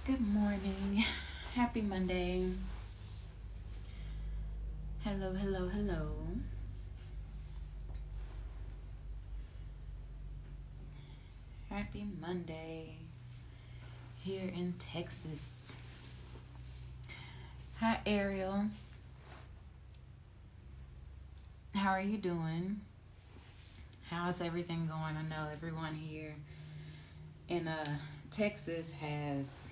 Good morning. Happy Monday. Hello, hello, hello. Happy Monday here in Texas. Hi, Ariel. How are you doing? How's everything going? I know everyone here in Texas has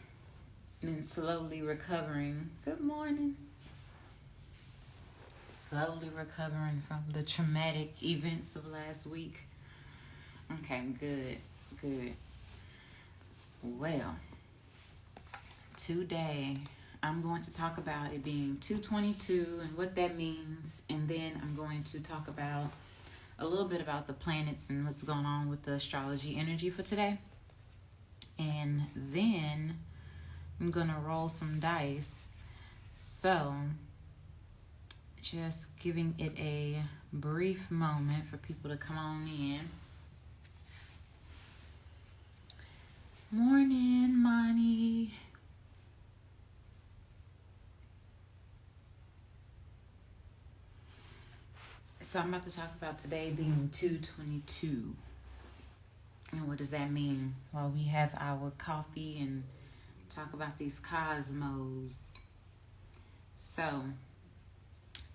been slowly recovering. Good morning. Slowly recovering from the traumatic events of last week. Okay, good. Well, today I'm going to talk about it being 2/22 and what that means, and then I'm going to talk about a little bit about the planets and what's going on with the astrology energy for today. And then I'm going to roll some dice. So, just giving it a brief moment for people to come on in. Morning, Monty. So I'm about to talk about today being 2/22. And what does that mean? Well, we have our coffee and talk about these cosmos. So,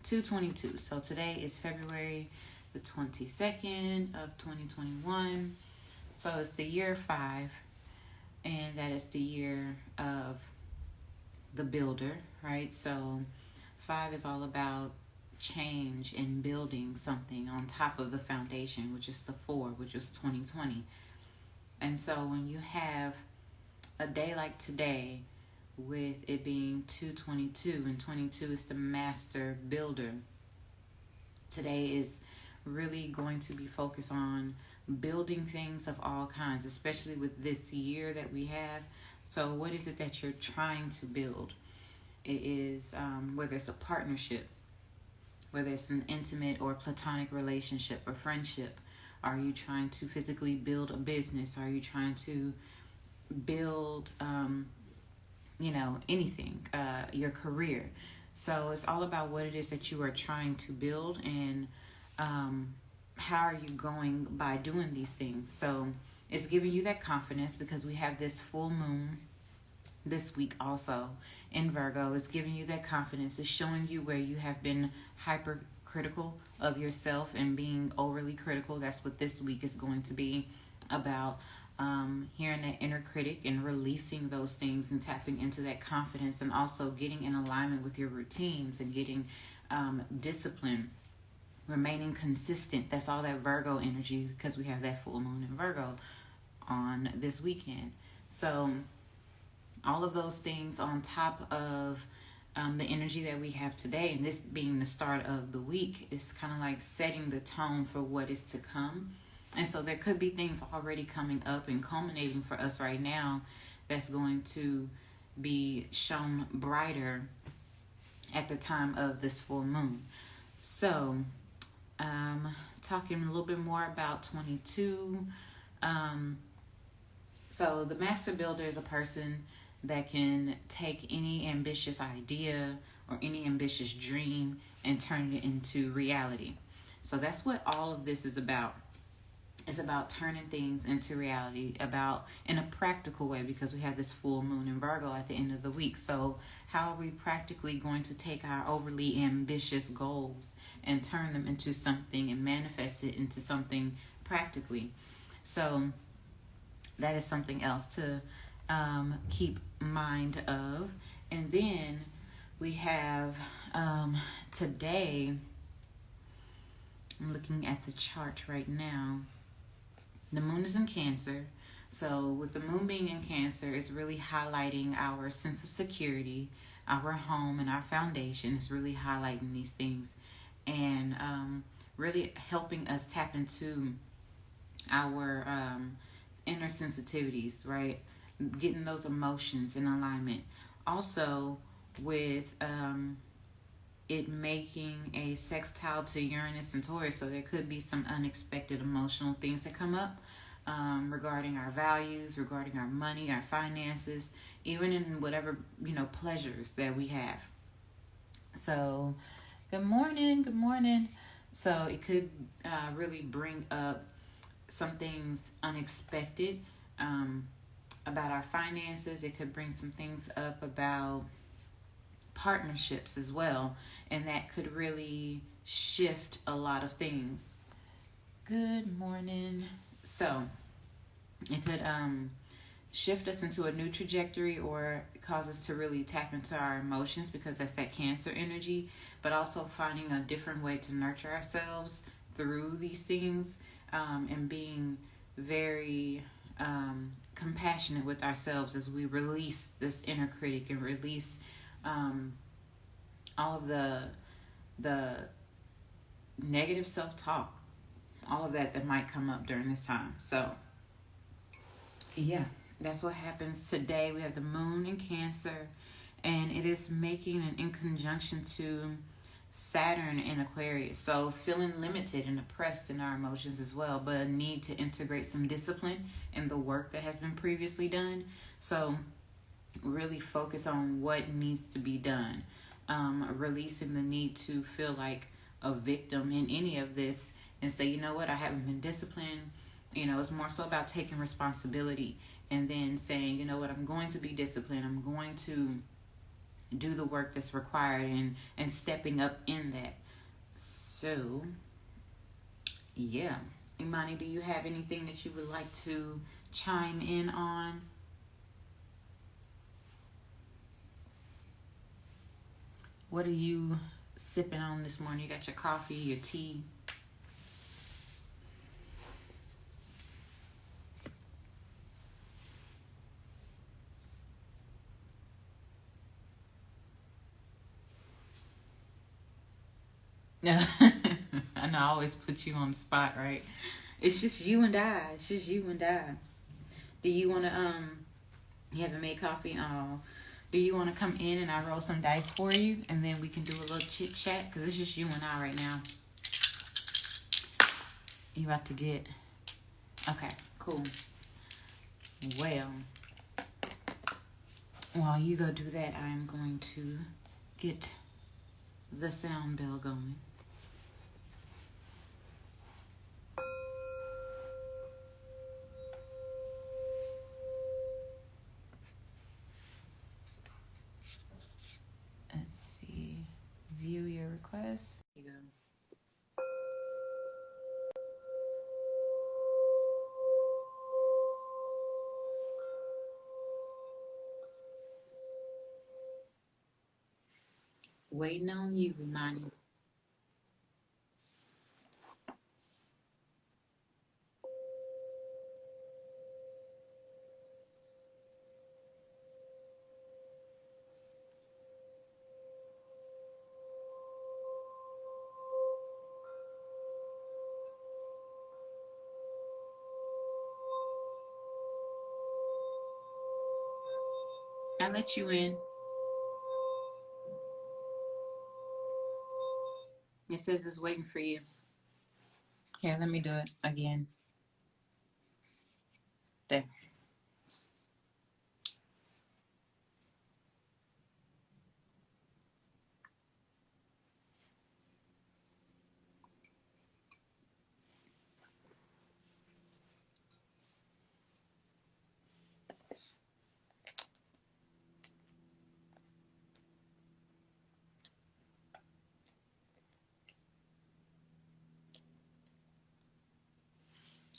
2/22. So today is February the 22nd of 2021. So it's the year 5. And that is the year of the builder, right? So 5 is all about change and building something on top of the foundation, which is the 4, which was 2020. And so when you have a day like today, with it being 2/22, and 22 is the master builder, today is really going to be focused on building things of all kinds, especially with this year that we have. So what is it that you're trying to build? It is whether it's a partnership, whether it's an intimate or platonic relationship or friendship. Are you trying to physically build a business? Are you trying to build, anything, your career? So it's all about what it is that you are trying to build, and how are you going by doing these things. So it's giving you that confidence because we have this full moon this week also in Virgo. It's giving you that confidence. It's showing you where you have been hypercritical of yourself and being overly critical. That's what this week is going to be about. Hearing that inner critic and releasing those things and tapping into that confidence, and also getting in alignment with your routines and getting discipline, remaining consistent. That's all that Virgo energy, because we have that full moon in Virgo on this weekend. So all of those things on top of the energy that we have today, and this being the start of the week, is kind of like setting the tone for what is to come. And so there could be things already coming up and culminating for us right now that's going to be shown brighter at the time of this full moon. So, talking a little bit more about 22. So the master builder is a person that can take any ambitious idea or any ambitious dream and turn it into reality. So that's what all of this is about. It's about turning things into reality, about in a practical way, because we have this full moon in Virgo at the end of the week. So how are we practically going to take our overly ambitious goals and turn them into something and manifest it into something practically? So that is something else to keep mind of. And then we have today, I'm looking at the chart right now. The moon is in Cancer. So with the moon being in Cancer, it's really highlighting our sense of security, our home, and our foundation. It's really highlighting these things and really helping us tap into our inner sensitivities, right? Getting those emotions in alignment. Also, with it making a sextile to Uranus and Taurus, so there could be some unexpected emotional things that come up. regarding our values, regarding our money, our finances, even in whatever, pleasures that we have. So, good morning, good morning. So, it could really bring up some things unexpected about our finances. It could bring some things up about partnerships as well, and that could really shift a lot of things. Good morning. So it could shift us into a new trajectory, or cause us to really tap into our emotions, because that's that Cancer energy, but also finding a different way to nurture ourselves through these things, and being very compassionate with ourselves as we release this inner critic and release all of the negative self-talk, all of that might come up during this time. So yeah, that's what happens today. We have the moon in Cancer, and it is making an in conjunction to Saturn in Aquarius. So feeling limited and oppressed in our emotions as well, but a need to integrate some discipline in the work that has been previously done. So really focus on what needs to be done. Releasing the need to feel like a victim in any of this, and say, you know what, I haven't been disciplined. It's more so about taking responsibility, and then saying, you know what, I'm going to be disciplined. I'm going to do the work that's required, and stepping up in that. So, yeah. Imani, do you have anything that you would like to chime in on? What are you sipping on this morning? You got your coffee, your tea? I know I always put you on the spot, right? It's just you and I. Do you want to, you haven't made coffee? Oh, do you want to come in and I roll some dice for you? And then we can do a little chit chat, because it's just you and I right now. You about to get, okay, cool. Well, while you go do that, I'm going to get the sound bell going. Let's see. View your request. Here you go. Waiting on you, Imani. I let you in. It says it's waiting for you. Here, let me do it again. There.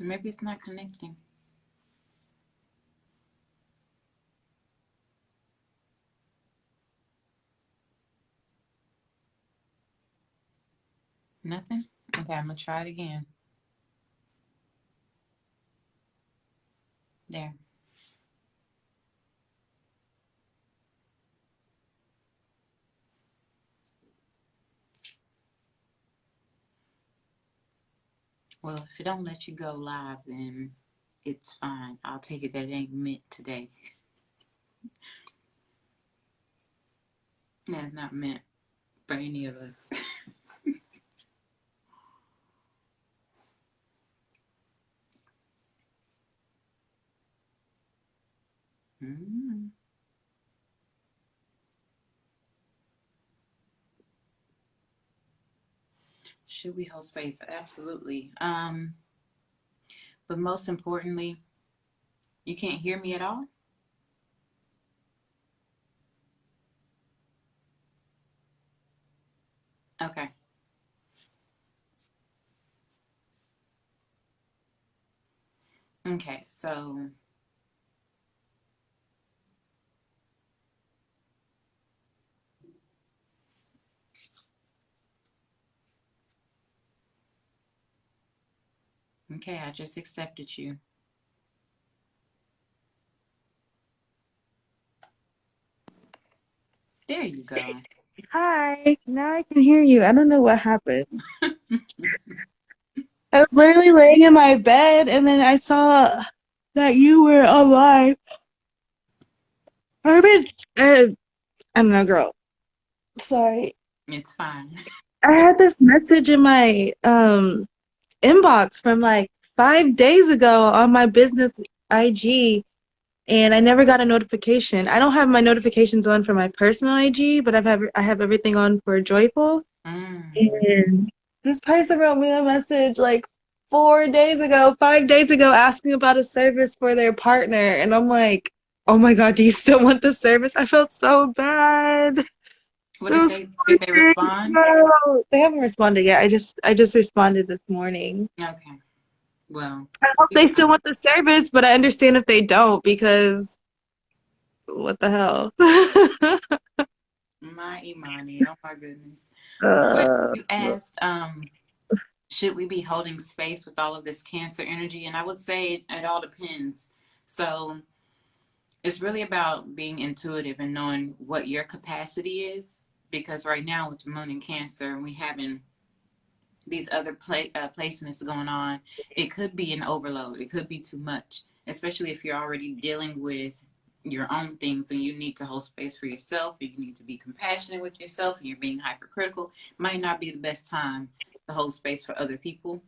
Maybe it's not connecting. Nothing? Okay, I'm going to try it again. There. Well, if it don't let you go live, then it's fine. I'll take it that it ain't meant today. That's not meant for any of us. Mm. Should we hold space? Absolutely. But most importantly, you can't hear me at all? Okay. Okay, so okay, I just accepted you. There you go. Hi, now I can hear you. I don't know what happened. I was literally laying in my bed and then I saw that you were online. I've been, I don't know, girl. Sorry. It's fine. I had this message in my inbox from like 5 days ago on my business IG, and I never got a notification. I don't have my notifications on for my personal IG, but I have everything on for Joyful. Mm. And this person wrote me a message like 4 days ago, 5 days ago, asking about a service for their partner. And I'm like, oh my God, do you still want the service? I felt so bad. It What was did they 4 days respond? ago. They haven't responded yet. I just responded this morning. Okay. Well, I hope they still want the service, but I understand if they don't because what the hell? my Imani, oh my goodness. But uh, you asked, should we be holding space with all of this Cancer energy? And I would say it all depends. So it's really about being intuitive and knowing what your capacity is. Because right now with the moon in Cancer, and we having these other placements going on, it could be an overload. It could be too much, especially if you're already dealing with your own things and you need to hold space for yourself and you need to be compassionate with yourself and you're being hypercritical. Might not be the best time to hold space for other people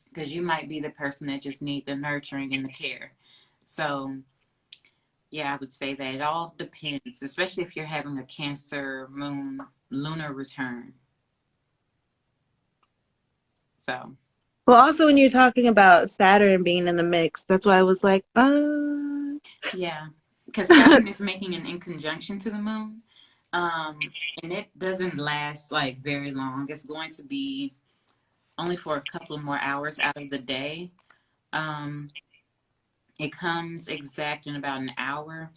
because you might be the person that just need the nurturing and the care. So yeah, I would say that it all depends, especially if you're having a Cancer moon lunar return. So well, also when you're talking about Saturn being in the mix, that's why I was like, yeah, because Saturn is making an in conjunction to the moon, and it doesn't last like very long. It's going to be only for a couple of more hours out of the day. Um, it comes exact in about an hour.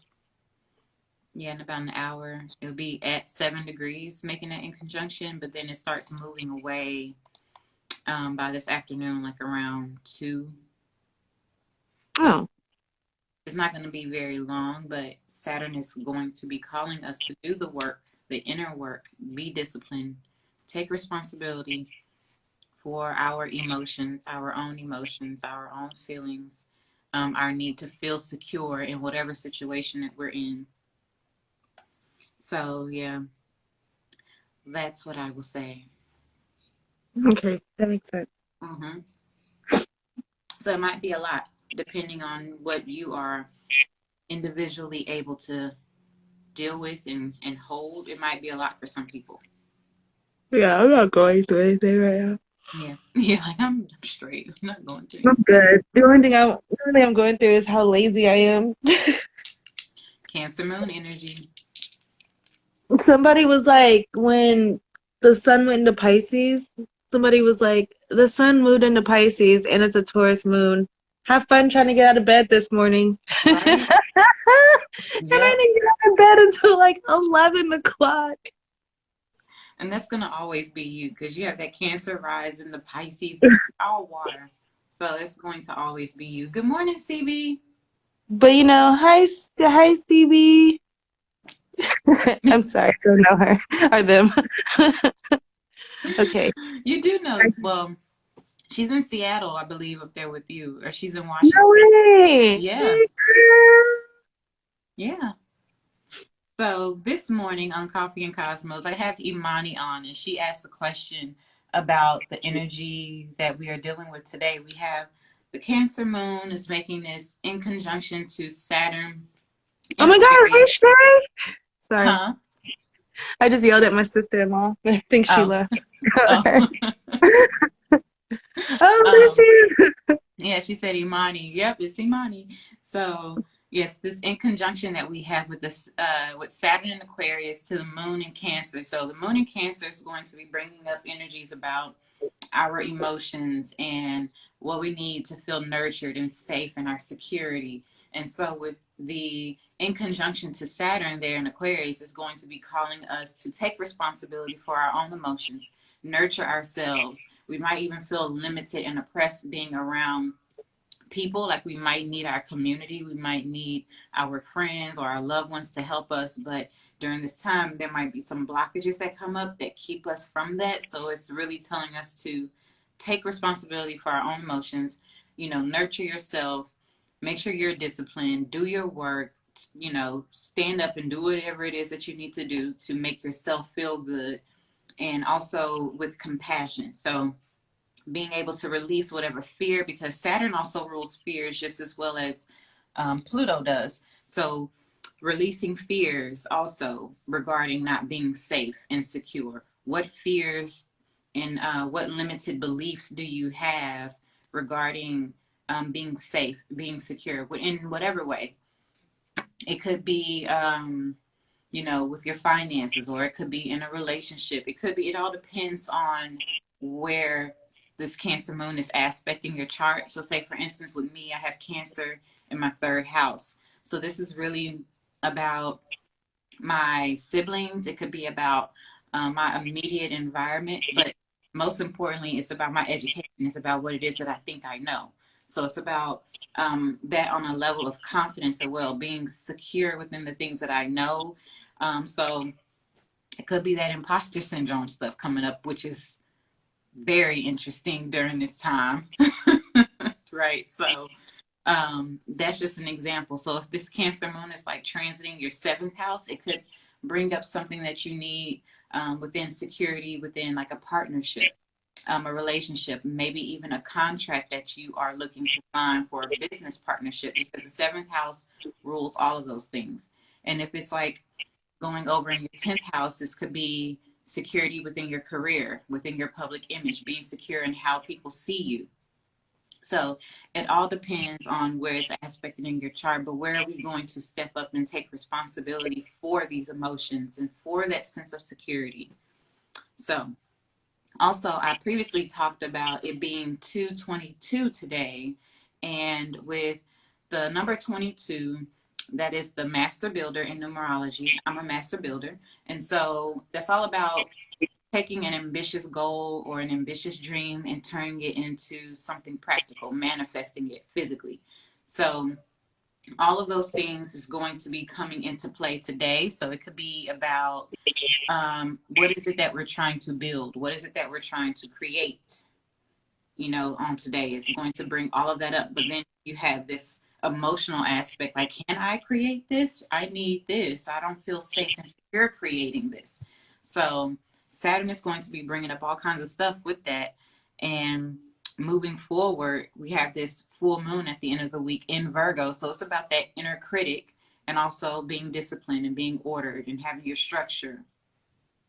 Yeah, in about an hour. It'll be at 7 degrees, making that in conjunction, but then it starts moving away by this afternoon, like around 2. So oh, it's not going to be very long, but Saturn is going to be calling us to do the work, the inner work, be disciplined, take responsibility for our own emotions, our own feelings, our need to feel secure in whatever situation that we're in. So, yeah, that's what I will say. okay, that makes sense. hmm So, it might be a lot depending on what you are individually able to deal with and hold. It might be a lot for some people. Yeah, I'm not going through anything right now. Yeah. Yeah, like I'm straight. I'm not going through I'm anything. good. The only thing I'm going through is how lazy I am. Cancer moon energy. Somebody was like, when the sun went into Pisces, somebody was like, the sun moved into Pisces and it's a Taurus moon. Have fun trying to get out of bed this morning. And Right? I Yep. didn't get out of bed until like 11 o'clock. And that's gonna always be you because you have that Cancer rise in the Pisces and all water. So it's going to always be you. Good morning, CB. But hi Stevie. I'm sorry, I don't know her or them. Okay. You do know. Well, she's in Seattle, I believe, up there with you, or she's in No Washington. way. Yeah, Hey, girl. yeah. So this morning on Coffee and Cosmos, I have Imani on, and she asked a question about the energy that we are dealing with today. We have the Cancer moon is making this in conjunction to Saturn Oh in my God, Aquarius. hey Shay. Sorry. Huh? I just yelled at my sister-in-law. I think she Oh. left. Oh. Oh, there she um, is. yeah, she said Imani. Yep, it's Imani. So yes, this in conjunction that we have with this with Saturn in Aquarius to the moon in Cancer. So the moon in Cancer is going to be bringing up energies about our emotions and what we need to feel nurtured and safe in our security. And so with the in conjunction to Saturn there in Aquarius is going to be calling us to take responsibility for our own emotions, nurture ourselves. We might even feel limited and oppressed being around people. Like we might need our community, we might need our friends or our loved ones to help us, but during this time there might be some blockages that come up that keep us from that. So it's really telling us to take responsibility for our own emotions, nurture yourself, make sure you're disciplined, do your work, stand up and do whatever it is that you need to do to make yourself feel good, and also with compassion. So being able to release whatever fear, because Saturn also rules fears just as well as Pluto does. So releasing fears also regarding not being safe and secure. What fears and what limited beliefs do you have regarding being safe, being secure in whatever way? It could be, with your finances, or it could be in a relationship. It all depends on where this Cancer moon is aspecting your chart. So say for instance, with me, I have Cancer in my third house. So this is really about my siblings. It could be about my immediate environment, but most importantly, it's about my education. It's about what it is that I think I know. So it's about that on a level of confidence as well, being secure within the things that I know. So it could be that imposter syndrome stuff coming up, which is very interesting during this time. Right. So that's just an example. So if this Cancer moon is like transiting your seventh house, it could bring up something that you need within security, within like a partnership, a relationship, maybe even a contract that you are looking to sign for a business partnership, because the seventh house rules all of those things. And if it's like going over in your 10th house, this could be security within your career, within your public image, being secure in how people see you. So it all depends on where it's aspected in your chart, but where are we going to step up and take responsibility for these emotions and for that sense of security? So also, I previously talked about it being 222 today, and with the number 22, that is the master builder in numerology. I'm a master builder, and so that's all about taking an ambitious goal or an ambitious dream and turning it into something practical, manifesting it physically. So all of those things is going to be coming into play today. So it could be about what is it that we're trying to build? What is it that we're trying to create? On today is going to bring all of that up. But then you have this emotional aspect, like, can I create this? I need this. I don't feel safe and secure creating this. So Saturn is going to be bringing up all kinds of stuff with that. And moving forward, we have this full moon at the end of the week in Virgo. So it's about that inner critic, and also being disciplined and being ordered and having your structure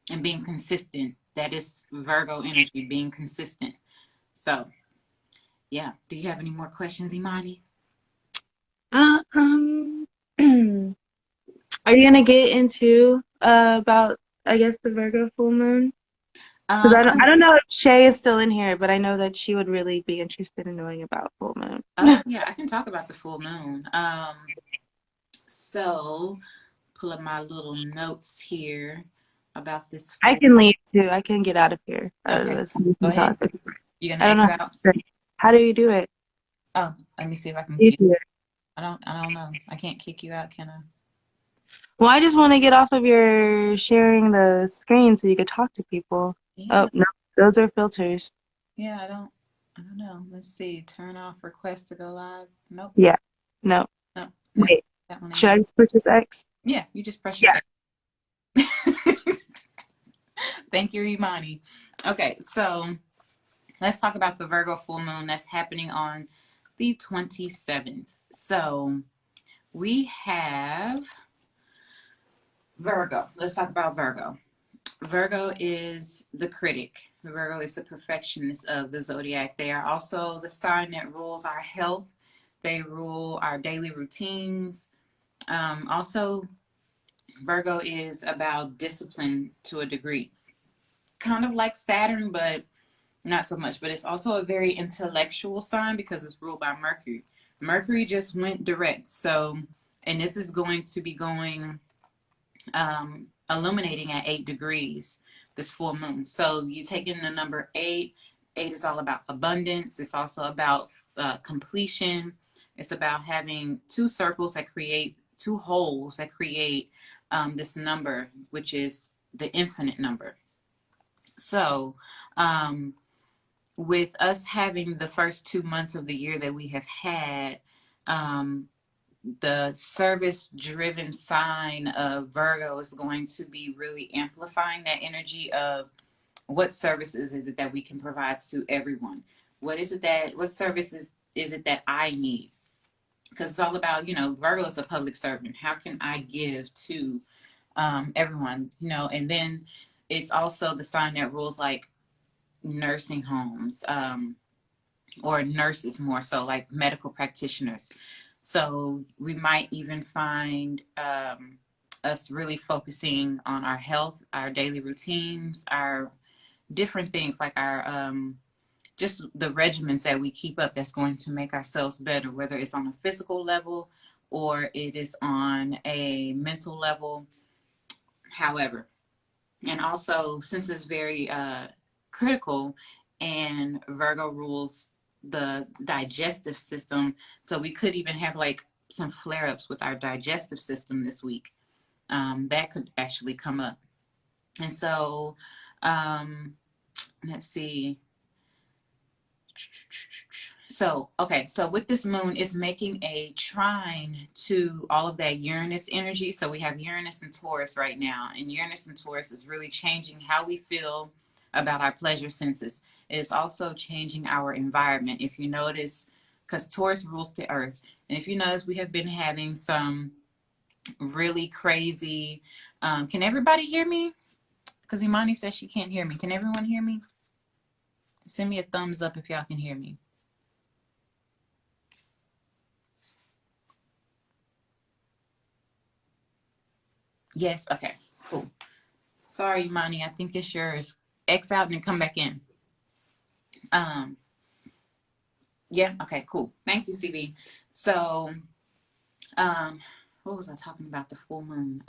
and being consistent. That is Virgo energy, being consistent. So, yeah. Do you have any more questions, Imani? Uh, um, are you gonna get into about, I guess, the Virgo full moon? Because I don't know if Shay is still in here, but I know that she would really be interested in knowing about full moon. Oh, yeah, I can talk about the full moon. So pull up my little notes here about this I full. can leave too. I can get out of here. Okay, We go can ahead. talk. You I gonna don't X know. out? How do you do it? Oh, let me see if I can You get. do it. I don't know. I can't kick you out, can I? Well, I just want to get off of your sharing the screen so you could talk to people. Yeah, Oh, no, those are filters. yeah. I don't know. Let's see. Turn off request to go live. Nope. Yeah. No. Nope. Yeah, Wait. that one Should ain't I it. just push this X? Yeah, you just press your Yeah. X. Thank you, Imani. Okay, so let's talk about the Virgo full moon that's happening on the 27th. So we have Virgo. Let's talk about Virgo. Virgo is the critic. Virgo is the perfectionist of the zodiac. They are also the sign that rules our health. They rule our daily routines. Also, Virgo is about discipline to a degree. Kind of like Saturn, but not so much. But it's also a very intellectual sign because it's ruled by Mercury. Mercury just went direct. So, and this is going to be going illuminating at 8 degrees this full moon. So you take in the number 8. 8 is all about abundance. It's also about completion. It's about having two circles that create two holes that create this number, which is the infinite number. So with us having the first 2 months of the year that we have had, the service-driven sign of Virgo is going to be really amplifying that energy of what services is it that we can provide to everyone? What services is it that I need? Because it's all about, Virgo is a public servant. How can I give to everyone? And then it's also the sign that rules like nursing homes, or nurses more so, like medical practitioners. So we might even find us really focusing on our health, our daily routines, our different things like our just the regimens that we keep up that's going to make ourselves better, whether it's on a physical level or it is on a mental level, however. And also, since it's very critical and Virgo rules the digestive system, so we could even have like some flare-ups with our digestive system this week. That could actually come up. And so let's see. So with this moon, it's making a trine to all of that Uranus energy. So we have Uranus and Taurus right now, and Uranus and Taurus is really changing how we feel about our pleasure senses. It is also changing our environment. If you notice, because Taurus rules the earth, and if you notice, we have been having some really crazy, can everybody hear me? Because Imani says she can't hear me. Can everyone hear me? Send me a thumbs up if y'all can hear me. Yes, okay, cool. Sorry, Imani, I think it's yours. X out and then come back in. Yeah, okay, cool. Thank you, CB. So, what was I talking about? The full moon.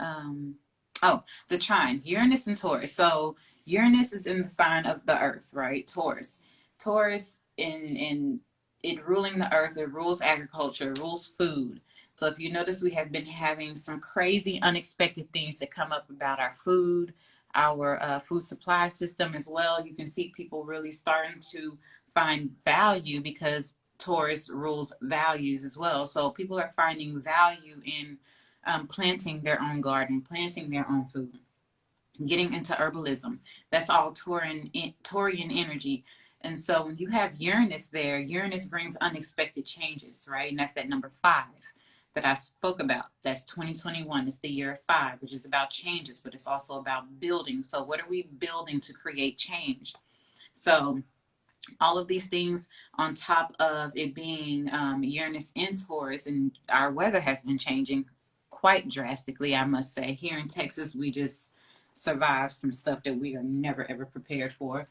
The trine, Uranus and Taurus. So Uranus is in the sign of the earth, right? Taurus in it ruling the earth, it rules agriculture, it rules food. So if you notice, we have been having some crazy unexpected things that come up about our food, our food supply system as well. You can see people really starting to find value because Taurus rules values as well. So people are finding value in planting their own garden, planting their own food, getting into herbalism. That's all Taurian energy. And so when you have Uranus there, Uranus brings unexpected changes, right? And that's that number 5 that I spoke about. That's 2021. It's the year of 5, which is about changes, but it's also about building. So what are we building to create change? So all of these things on top of it being Uranus in Taurus, and our weather has been changing quite drastically, I must say. Here in Texas, we just survived some stuff that we are never ever prepared for.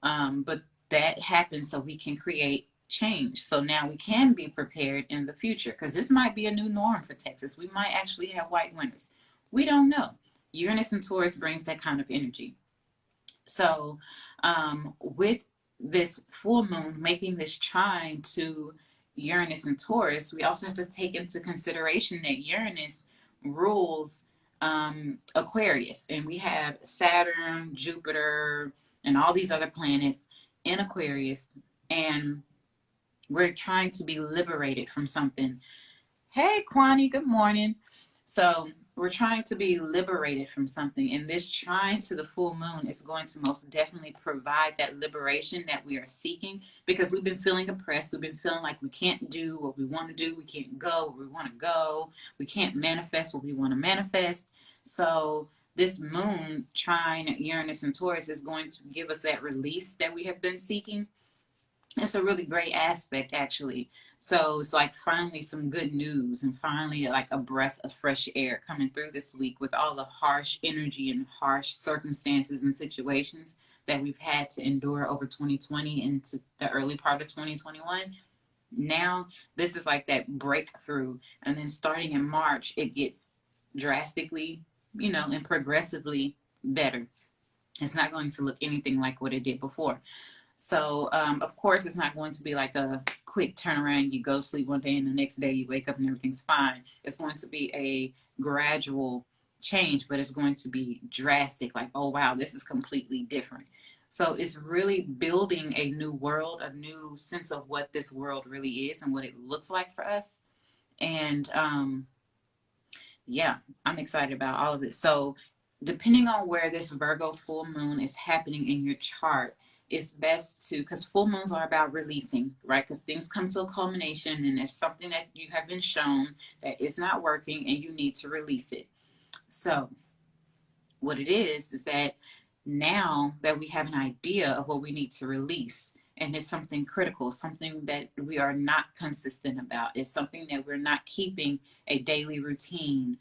But that happens so we can create change. So now we can be prepared in the future, because this might be a new norm for Texas. We might actually have white winters. We don't know. Uranus and Taurus brings that kind of energy. So with this full moon making this trine to Uranus and Taurus, we also have to take into consideration that Uranus rules Aquarius, and we have Saturn, Jupiter, and all these other planets in Aquarius, and we're trying to be liberated from something. Hey, Kwani, good morning. So we're trying to be liberated from something, and this trine to the full moon is going to most definitely provide that liberation that we are seeking, because we've been feeling oppressed. We've been feeling like we can't do what we want to do, we can't go where we want to go, we can't manifest what we want to manifest. So this moon trine Uranus and Taurus is going to give us that release that we have been seeking. It's a really great aspect, actually. So it's like finally some good news, and finally like a breath of fresh air coming through this week with all the harsh energy and harsh circumstances and situations that we've had to endure over 2020 into the early part of 2021. Now this is like that breakthrough, and then starting in March it gets drastically, and progressively better. It's not going to look anything like what it did before. So, of course, it's not going to be like a quick turnaround. You go sleep one day and the next day you wake up and everything's fine. It's going to be a gradual change, but it's going to be drastic. Like, oh, wow, this is completely different. So it's really building a new world, a new sense of what this world really is and what it looks like for us. And yeah, I'm excited about all of it. So depending on where this Virgo full moon is happening in your chart, it's best to, because full moons are about releasing, right? Because things come to a culmination, and there's something that you have been shown that is not working and you need to release it. So what it is that now that we have an idea of what we need to release, and it's something critical, something that we are not consistent about, it's something that we're not keeping a daily routine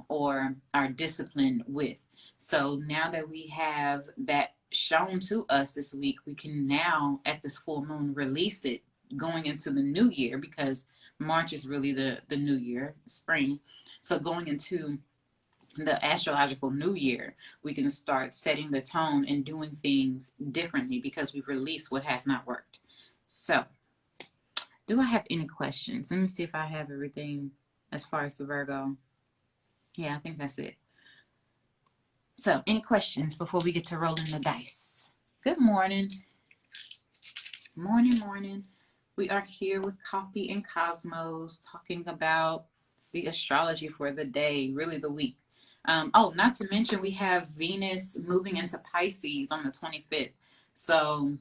or our discipline with. So now that we have that shown to us this week, we can now at this full moon release it going into the new year, because March is really the new year, spring. So going into the astrological new year, we can start setting the tone and doing things differently because we've released what has not worked. So do I have any questions? Let me see if I have everything as far as the Virgo. Yeah, I think that's it. So any questions before we get to rolling the dice? Good morning. Morning. We are here with Coffee and Cosmos talking about the astrology for the day, really the week. Not to mention we have Venus moving into Pisces on the 25th. So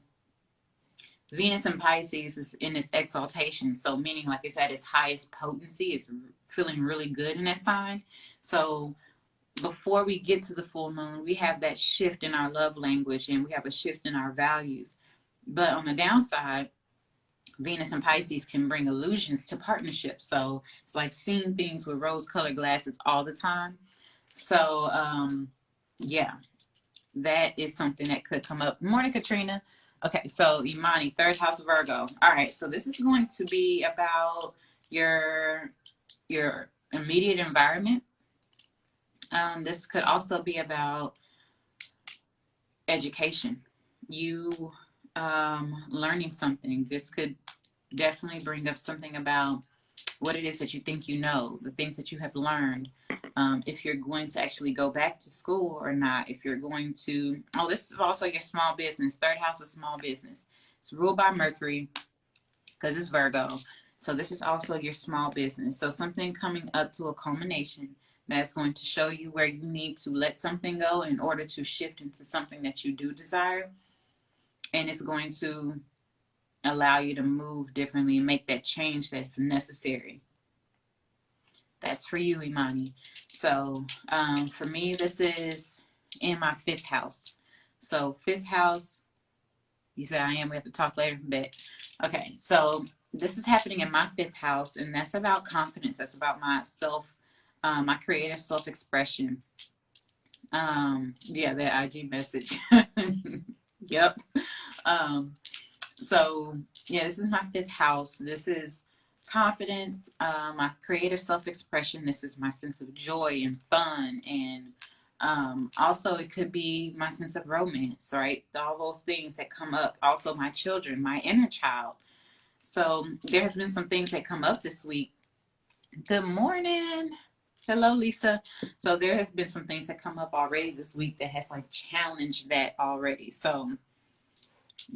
Venus in Pisces is in its exaltation. So meaning like it's at its highest potency. It's feeling really good in that sign. So before we get to the full moon, we have that shift in our love language, and we have a shift in our values. But on the downside, Venus and Pisces can bring illusions to partnerships. So it's like seeing things with rose-colored glasses all the time. So, yeah, that is something that could come up. Morning, Katrina. Okay, so Imani, third house Virgo. All right, so this is going to be about your immediate environment. This could also be about education. You learning something. This could definitely bring up something about what it is that you think you know, the things that you have learned. If you're going to actually go back to school or not, if you're going to, this is also your small business. Third house is small business. It's ruled by Mercury because it's Virgo. So this is also your small business. So something coming up to a culmination that's going to show you where you need to let something go in order to shift into something that you do desire. And it's going to allow you to move differently and make that change that's necessary. That's for you, Imani. So for me, this is in my fifth house. So fifth house, you said I am. We have to talk later, but okay. So this is happening in my fifth house, and that's about confidence. That's about my my creative self-expression. Yeah, that IG message. Yep. So yeah, this is my fifth house. This is confidence, my creative self-expression. This is my sense of joy and fun, and also it could be my sense of romance, right? All those things that come up. Also my children, my inner child. So there has been some things that come up this week. Good morning. Hello, Lisa. So there has been some things that come up already this week that has like challenged that already. So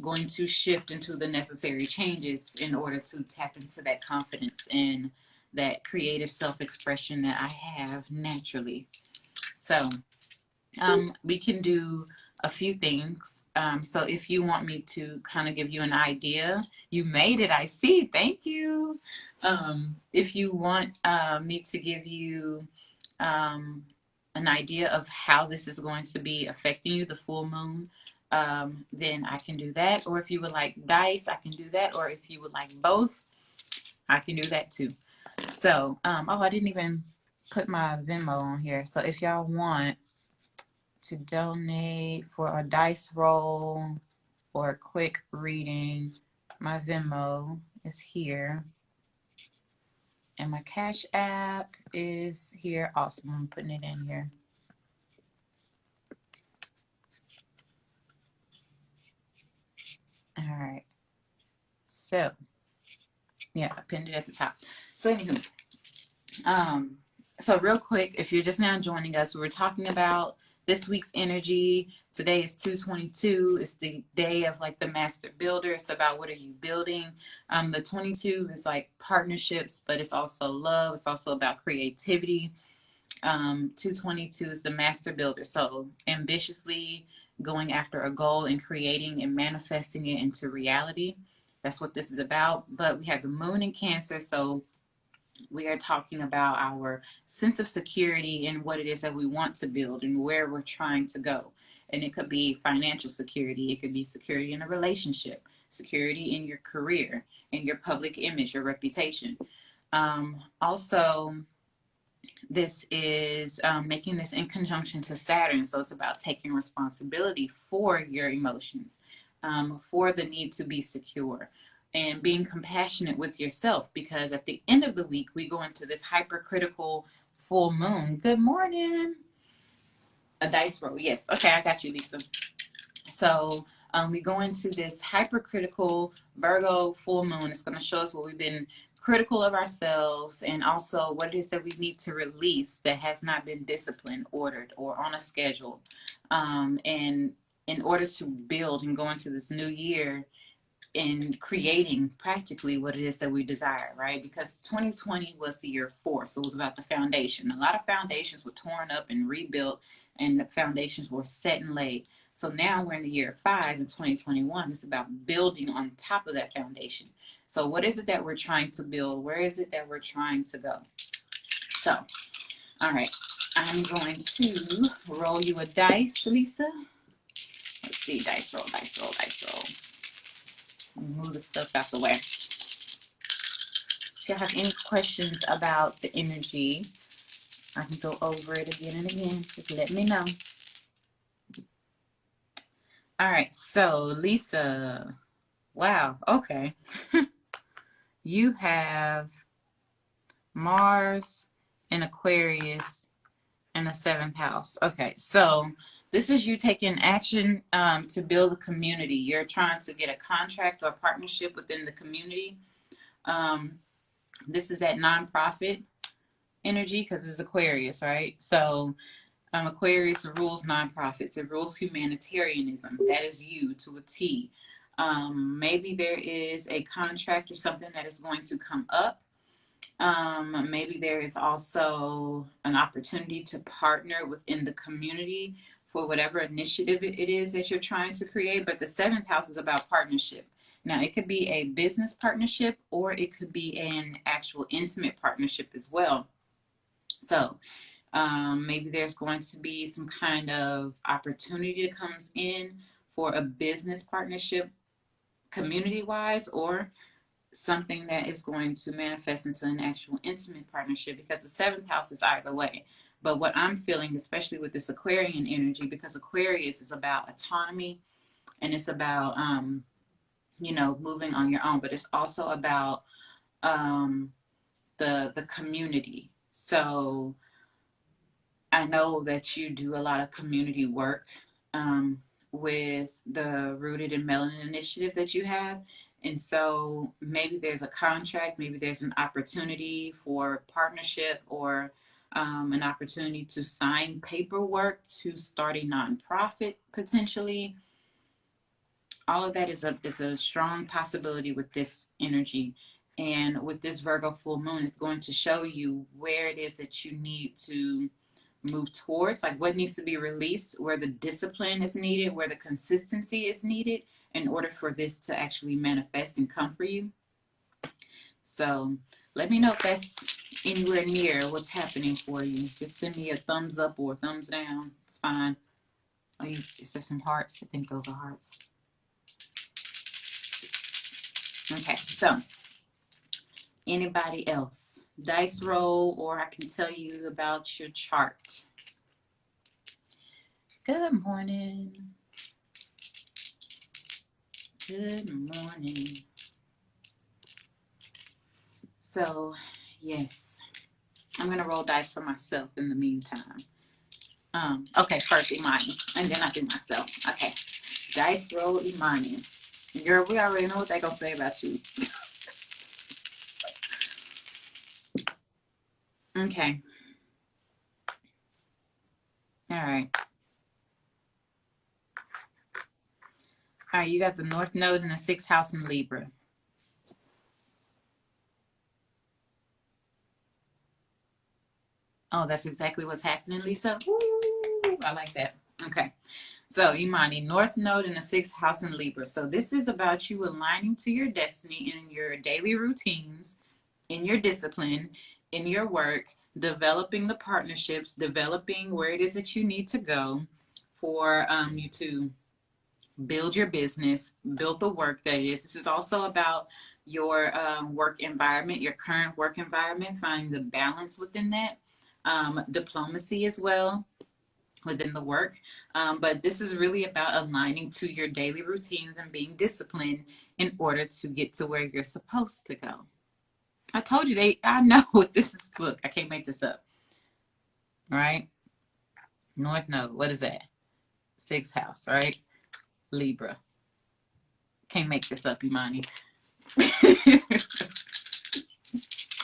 going to shift into the necessary changes in order to tap into that confidence and that creative self-expression that I have naturally. So we can do a few things. So if you want me to kind of give you an idea, you made it, I see. Thank you. If you want me to give you an idea of how this is going to be affecting you, the full moon, then I can do that. Or if you would like dice, I can do that. Or if you would like both, I can do that too. So, oh, I didn't even put my Venmo on here. So if y'all want to donate for a dice roll or a quick reading, my Venmo is here. And my Cash App is here. Awesome. I'm putting it in here. All right. So, yeah, I pinned it at the top. So, anywho, so real quick, if you're just now joining us, we're talking about this week's energy. Today is 2/22. It's the day of like the master builder. It's about what are you building. The 22 is like partnerships, but it's also love. It's also about creativity. 2/22 is the master builder. So ambitiously going after a goal and creating and manifesting it into reality. That's what this is about. But we have the moon in Cancer. So we are talking about our sense of security in what it is that we want to build and where we're trying to go. And it could be financial security. It could be security in a relationship, security in your career, in your public image, your reputation. Also, this is making this in conjunction to Saturn. So it's about taking responsibility for your emotions, for the need to be secure, and being compassionate with yourself, because at the end of the week, we go into this hypercritical full moon. Good morning. A dice roll. Yes. Okay, I got you, Lisa. So we go into this hypercritical Virgo full moon. It's going to show us what we've been critical of ourselves, and also what it is that we need to release that has not been disciplined, ordered, or on a schedule. And in order to build and go into this new year in creating practically what it is that we desire, right? Because 2020 was the year 4, so it was about the foundation. A lot of foundations were torn up and rebuilt, and the foundations were set and laid. So now we're in the year 5 in 2021. It's about building on top of that foundation. So what is it that we're trying to build? Where is it that we're trying to go? So, all right, I'm going to roll you a dice, Lisa. Let's see, dice roll, dice roll, dice roll. Move the stuff out the way. If you have any questions about the energy, I can go over it again and again. Just let me know. All right, so Lisa, wow, okay. You have Mars in Aquarius in the 7th house. Okay, so this is you taking action to build a community. You're trying to get a contract or a partnership within the community. This is that nonprofit energy because it's Aquarius, right? So Aquarius rules nonprofits. It rules humanitarianism. That is you to a T. Maybe there is a contract or something that is going to come up. Maybe there is also an opportunity to partner within the community for whatever initiative it is that you're trying to create. But the 7th house is about partnership. Now, it could be a business partnership, or it could be an actual intimate partnership as well. So maybe there's going to be some kind of opportunity that comes in for a business partnership community-wise, or something that is going to manifest into an actual intimate partnership, because the 7th house is either way. But what I'm feeling, especially with this Aquarian energy, because Aquarius is about autonomy and it's about, moving on your own, but it's also about the community. So I know that you do a lot of community work with the Rooted in Melanin initiative that you have. And so maybe there's a contract, maybe there's an opportunity for partnership, or an opportunity to sign paperwork to start a nonprofit potentially. All of that is a strong possibility with this energy. And with this Virgo full moon, it's going to show you where it is that you need to move towards, like what needs to be released, where the discipline is needed, where the consistency is needed in order for this to actually manifest and come for you. So let me know if that's anywhere near what's happening for you. Just send me a thumbs up or a thumbs down. It's fine. Oh, is there some hearts? I think those are hearts. Okay, so anybody else? Dice roll, or I can tell you about your chart. Good morning. Good morning. So, yes, I'm going to roll dice for myself in the meantime. Okay, first Imani, and then I do myself. Okay, dice roll Imani. Girl, we already know what they're going to say about you. Okay. All right. All right, you got the North Node in the 6th house in Libra. Oh, that's exactly what's happening, Lisa. Ooh, I like that. Okay. So, Imani, North Node in the 6th house in Libra. So, this is about you aligning to your destiny in your daily routines, in your discipline, in your work, developing the partnerships, developing where it is that you need to go for you to build your business, build the work that is. This is also about your work environment, your current work environment, finding the balance within that. Diplomacy as well within the work. But this is really about aligning to your daily routines and being disciplined in order to get to where you're supposed to go. I told you I know what this is. Look, I can't make this up. Right? North Node, what is that? 6th house, right? Libra. Can't make this up, Imani.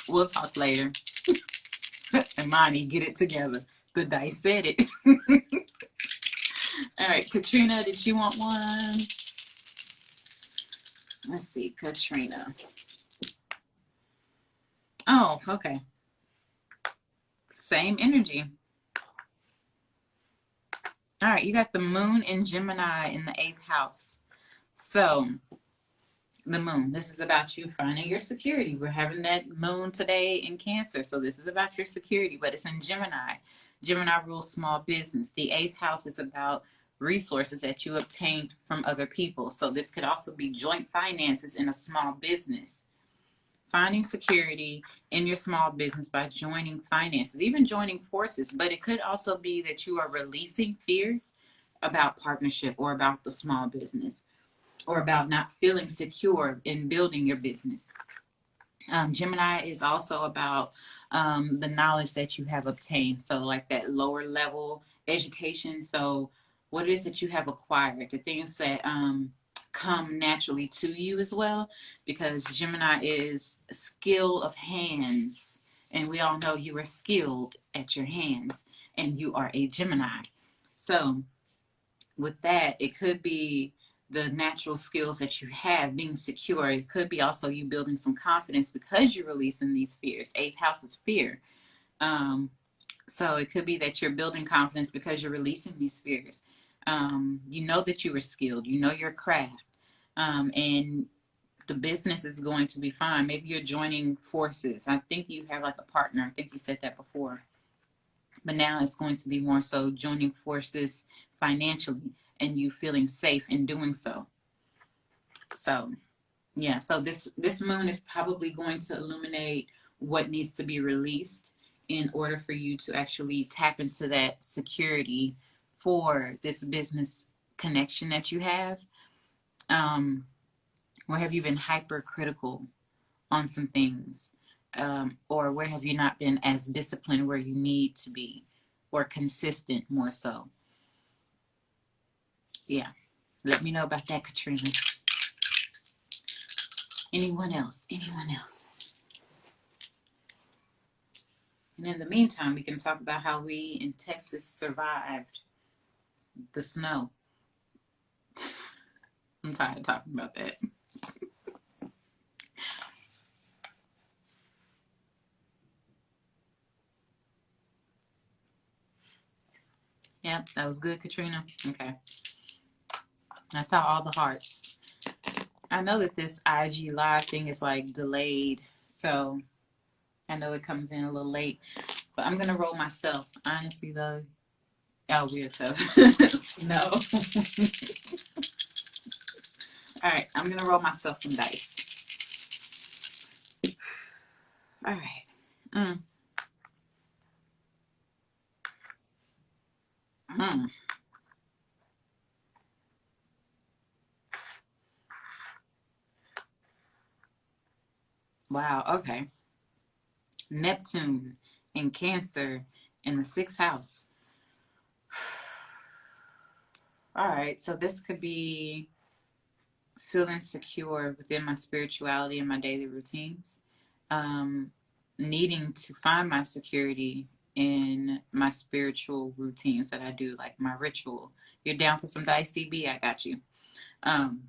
We'll talk later. Imani, get it together. The dice said it. All right, Katrina, did you want one? Let's see, Katrina. Oh, okay. Same energy. All right, you got the moon in Gemini in the 8th house. So, the moon, this is about you finding your security. We're having that moon today in Cancer. So, this is about your security, but it's in Gemini. Gemini rules small business. The 8th house is about resources that you obtained from other people. So, this could also be joint finances in a small business. Finding security in your small business by joining finances, even joining forces. But it could also be that you are releasing fears about partnership or about the small business or about not feeling secure in building your business. Gemini is also about the knowledge that you have obtained. So like that lower level education. So what it is that you have acquired, the things that come naturally to you as well, because Gemini is skill of hands, and we all know you are skilled at your hands, and you are a Gemini. So with that, it could be the natural skills that you have being secure. It could be also you building some confidence because you're releasing these fears. 8th house is fear. So it could be that you're building confidence because you're releasing these fears. You know that you are skilled. You know your craft. And the business is going to be fine. Maybe you're joining forces. I think you have like a partner. I think you said that before. But now it's going to be more so joining forces financially and you feeling safe in doing so. So, yeah. So this moon is probably going to illuminate what needs to be released in order for you to actually tap into that security for this business connection that you have. Or have you been hypercritical on some things? Or where have you not been as disciplined where you need to be, or consistent more so? Yeah. Let me know about that, Katrina. Anyone else? Anyone else? And in the meantime, we can talk about how we in Texas survived the snow. I'm tired of talking about that. Yep, that was good, Katrina. Okay. I saw all the hearts. I know that this IG live thing is like delayed, so I know it comes in a little late, but I'm gonna roll myself. Honestly, though, y'all weird though. No. All right, I'm gonna roll myself some dice. All right. Mm. Mm. Wow. Okay. Neptune in Cancer in the sixth house. All right. So this could be feeling secure within my spirituality and my daily routines. Needing to find my security in my spiritual routines that I do, like my ritual. You're down for some dice, CB? I got you. Um,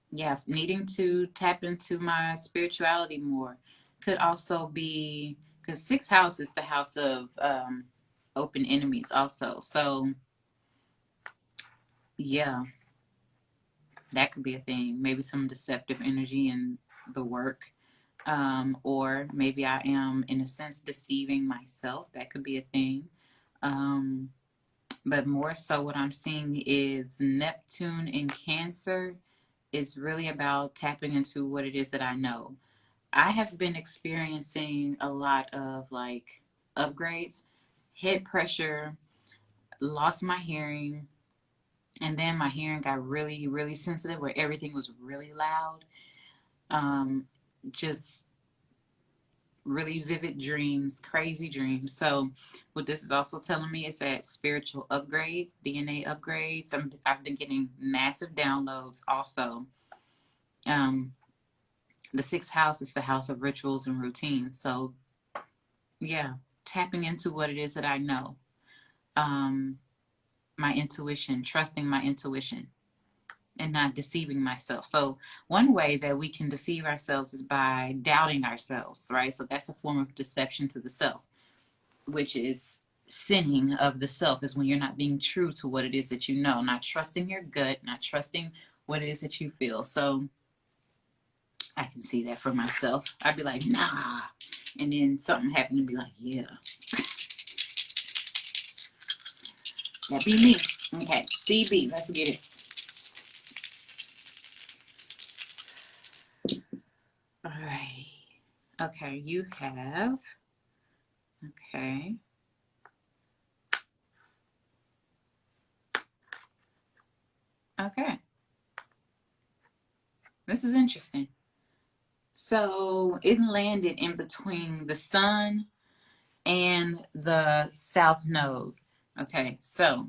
yeah, needing to tap into my spirituality more. Could also be because sixth house is the house of open enemies, also. So, yeah, that could be a thing. Maybe some deceptive energy in the work. Or maybe I am, in a sense, deceiving myself. That could be a thing. Um, but more so, what I'm seeing is Neptune in Cancer is really about tapping into what it is that I know. I have been experiencing a lot of like upgrades, head pressure, lost my hearing, and then my hearing got really, really sensitive where everything was really loud. Um, just really vivid dreams, crazy dreams. So, what this is also telling me is that spiritual upgrades, DNA upgrades, I've been getting massive downloads also. Um, the sixth house is the house of rituals and routines. So, yeah, tapping into what it is that I know. Um, my intuition, trusting my intuition and not deceiving myself. So one way that we can deceive ourselves is by doubting ourselves, right? So that's a form of deception to the self, which is sinning of the self, is when you're not being true to what it is that you know, not trusting your gut, not trusting what it is that you feel. So I can see that for myself. I'd be like, nah. And then something happened to be like, yeah. That be me. Okay, CB, let's get it. All right. Okay, you have. Okay. Okay. This is interesting. So it landed in between the sun and the south node. Okay, so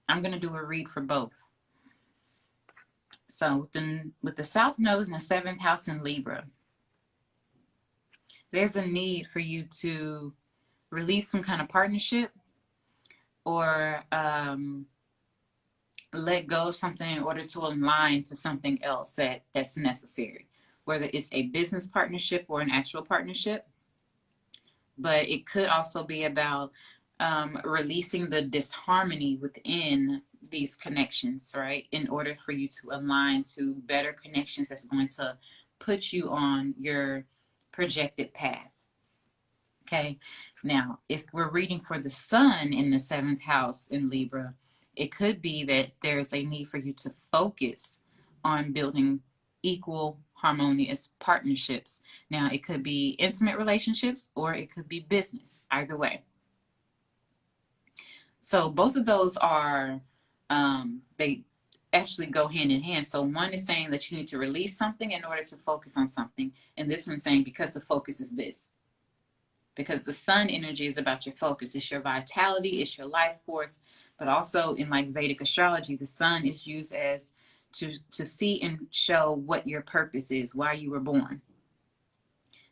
I'm going to do a read for both. So with the south node in the seventh house in Libra, there's a need for you to release some kind of partnership or let go of something in order to align to something else that's necessary, whether it's a business partnership or an actual partnership. But it could also be about releasing the disharmony within these connections, right? In order for you to align to better connections that's going to put you on your projected path. Okay. Now, if we're reading for the sun in the seventh house in Libra, it could be that there's a need for you to focus on building equal, harmonious partnerships. Now, it could be intimate relationships or it could be business, either way. So, both of those are, they actually go hand in hand. So, one is saying that you need to release something in order to focus on something. And this one's saying because the focus is this. Because the sun energy is about your focus. It's your vitality, it's your life force. But also in like Vedic astrology, the sun is used as to see and show what your purpose is, why you were born.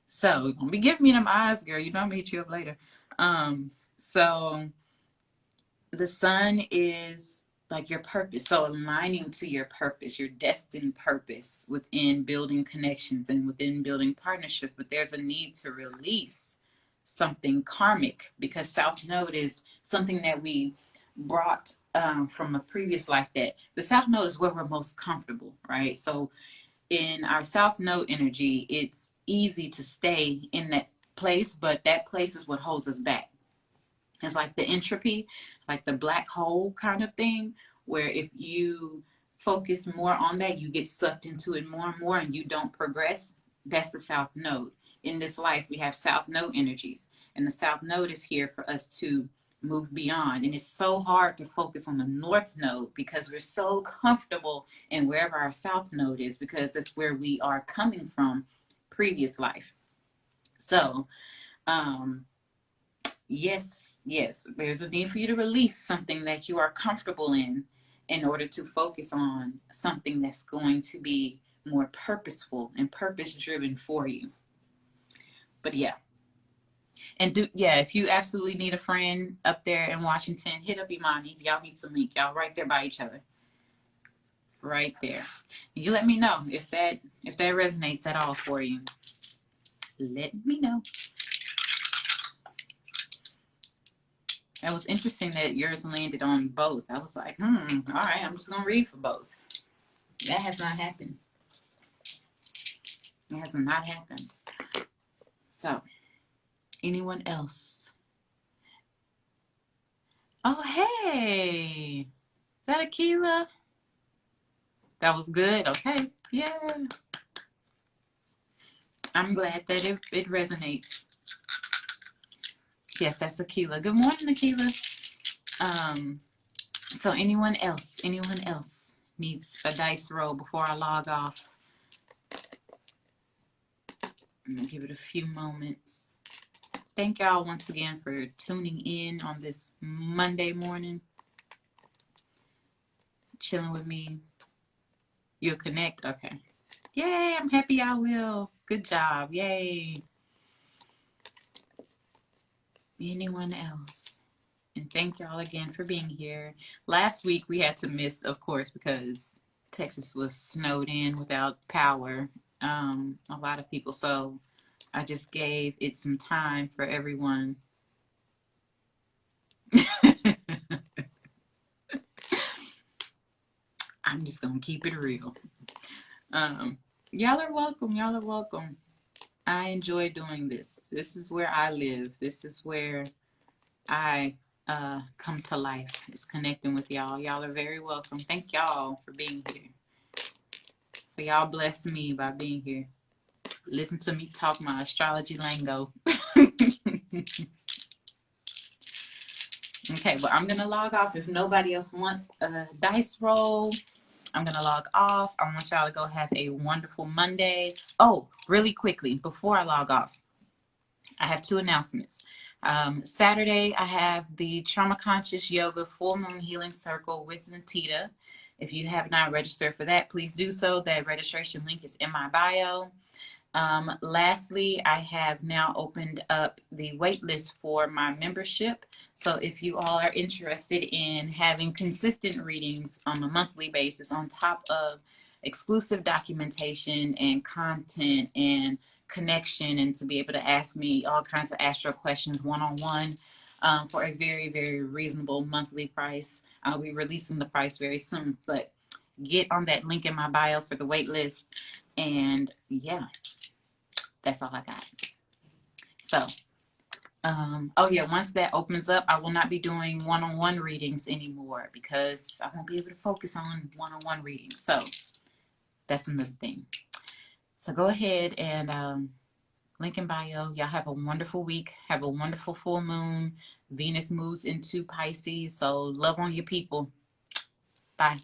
So don't be giving me them eyes, girl. You know I'm gonna hit you up later. So the sun is like your purpose. So aligning to your purpose, your destined purpose within building connections and within building partnerships. But there's a need to release something karmic because South Node is something that we brought from a previous life that the South Node is where we're most comfortable, right? So in our South Node energy, it's easy to stay in that place, but that place is what holds us back. It's like the entropy, like the black hole kind of thing, where if you focus more on that, you get sucked into it more and more and you don't progress. That's the South Node. In this life, we have South Node energies, and the South Node is here for us to move beyond. And it's so hard to focus on the North Node because we're so comfortable in wherever our South Node is, because that's where we are coming from previous life. So, yes, there's a need for you to release something that you are comfortable in order to focus on something that's going to be more purposeful and purpose driven for you. But yeah. And if you absolutely need a friend up there in Washington, hit up Imani. Y'all need to link. Y'all right there by each other. Right there. And you let me know if that resonates at all for you. Let me know. It was interesting that yours landed on both. I was like, all right, I'm just going to read for both. That has not happened. It has not happened. So, anyone else? Oh, hey. Is that Akila? That was good. Okay. Yeah. I'm glad that it resonates. Yes, that's Akila. Good morning, Akila. So anyone else needs a dice roll before I log off? I'm gonna give it a few moments. Thank y'all once again for tuning in on this Monday morning. Chilling with me. You'll connect? Okay. Yay, I'm happy I will. Good job. Yay. Anyone else? And thank y'all again for being here. Last week we had to miss, of course, because Texas was snowed in without power. A lot of people. So I just gave it some time for everyone. I'm just going to keep it real. Y'all are welcome. Y'all are welcome. I enjoy doing this. This is where I live. This is where I come to life. It's connecting with y'all. Y'all are very welcome. Thank y'all for being here. So y'all blessed me by being here. Listen to me talk my astrology lingo. Okay, well, I'm going to log off. If nobody else wants a dice roll, I'm going to log off. I want y'all to go have a wonderful Monday. Oh, really quickly, before I log off, I have two announcements. Saturday, I have the Trauma Conscious Yoga Full Moon Healing Circle with Natita. If you have not registered for that, please do so. That registration link is in my bio. Lastly, I have now opened up the wait list for my membership. So if you all are interested in having consistent readings on a monthly basis on top of exclusive documentation and content and connection, and to be able to ask me all kinds of astro questions one-on-one for a very, very reasonable monthly price. I'll be releasing the price very soon, but get on that link in my bio for the wait list. And yeah, that's all I got. So, once that opens up, I will not be doing one-on-one readings anymore because I won't be able to focus on one-on-one readings. So that's another thing. So go ahead and link in bio. Y'all have a wonderful week. Have a wonderful full moon. Venus moves into Pisces. So love on your people. Bye.